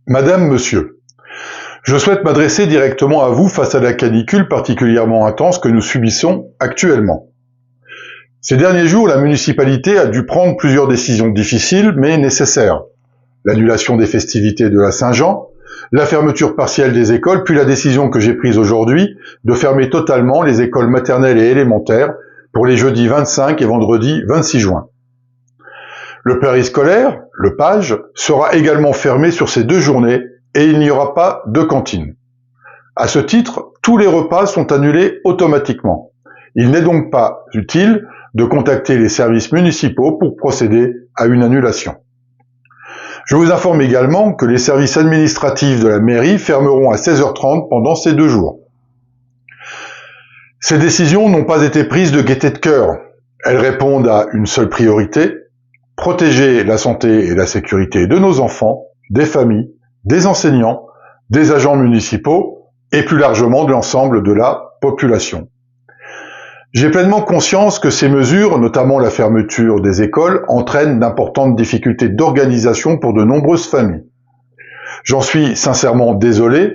Madame, Monsieur, je souhaite m'adresser directement à vous face à la canicule particulièrement intense que nous subissons actuellement. Ces derniers jours, la municipalité a dû prendre plusieurs décisions difficiles mais nécessaires. L'annulation des festivités de la Saint-Jean, la fermeture partielle des écoles, puis la décision que j'ai prise aujourd'hui de fermer totalement les écoles maternelles et élémentaires pour les jeudis 25 et vendredi 26 juin. Le périscolaire, le PAGE, sera également fermé sur ces 2 journées et il n'y aura pas de cantine. À ce titre, tous les repas sont annulés automatiquement. Il n'est donc pas utile de contacter les services municipaux pour procéder à une annulation. Je vous informe également que les services administratifs de la mairie fermeront à 16h30 pendant ces 2 jours. Ces décisions n'ont pas été prises de gaieté de cœur. Elles répondent à une seule priorité: protéger la santé et la sécurité de nos enfants, des familles, des enseignants, des agents municipaux et plus largement de l'ensemble de la population. J'ai pleinement conscience que ces mesures, notamment la fermeture des écoles, entraînent d'importantes difficultés d'organisation pour de nombreuses familles. J'en suis sincèrement désolé,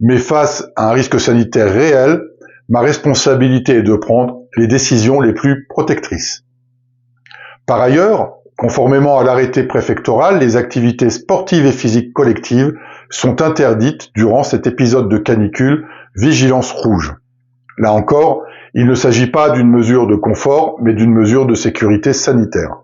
mais face à un risque sanitaire réel, ma responsabilité est de prendre les décisions les plus protectrices. Par ailleurs, conformément à l'arrêté préfectoral, les activités sportives et physiques collectives sont interdites durant cet épisode de canicule vigilance rouge. Là encore, il ne s'agit pas d'une mesure de confort, mais d'une mesure de sécurité sanitaire.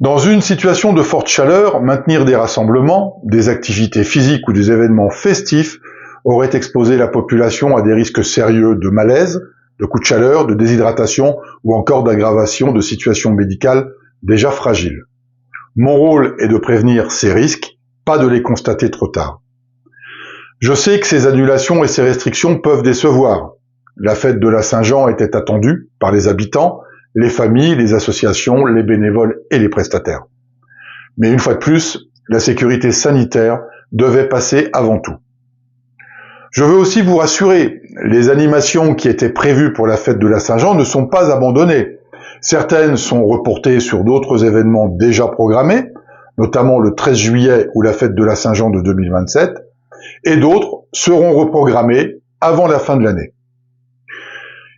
Dans une situation de forte chaleur, maintenir des rassemblements, des activités physiques ou des événements festifs aurait exposé la population à des risques sérieux de malaise, de coups de chaleur, de déshydratation ou encore d'aggravation de situations médicales déjà fragiles. Mon rôle est de prévenir ces risques, pas de les constater trop tard. Je sais que ces annulations et ces restrictions peuvent décevoir. La fête de la Saint-Jean était attendue par les habitants, les familles, les associations, les bénévoles et les prestataires. Mais une fois de plus, la sécurité sanitaire devait passer avant tout. Je veux aussi vous rassurer, les animations qui étaient prévues pour la fête de la Saint-Jean ne sont pas abandonnées. Certaines sont reportées sur d'autres événements déjà programmés, notamment le 13 juillet ou la fête de la Saint-Jean de 2027, et d'autres seront reprogrammées avant la fin de l'année.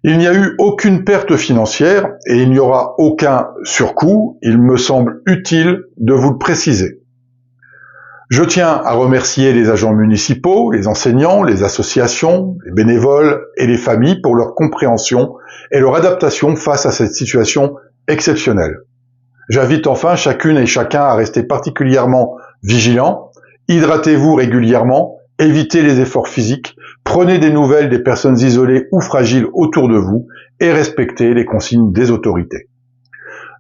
Il n'y a eu aucune perte financière et il n'y aura aucun surcoût, il me semble utile de vous le préciser. Je tiens à remercier les agents municipaux, les enseignants, les associations, les bénévoles et les familles pour leur compréhension et leur adaptation face à cette situation exceptionnelle. J'invite enfin chacune et chacun à rester particulièrement vigilant, hydratez-vous régulièrement, évitez les efforts physiques, prenez des nouvelles des personnes isolées ou fragiles autour de vous et respectez les consignes des autorités.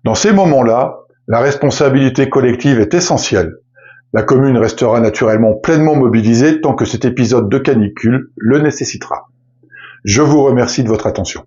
Dans ces moments-là, la responsabilité collective est essentielle. La commune restera naturellement pleinement mobilisée tant que cet épisode de canicule le nécessitera. Je vous remercie de votre attention.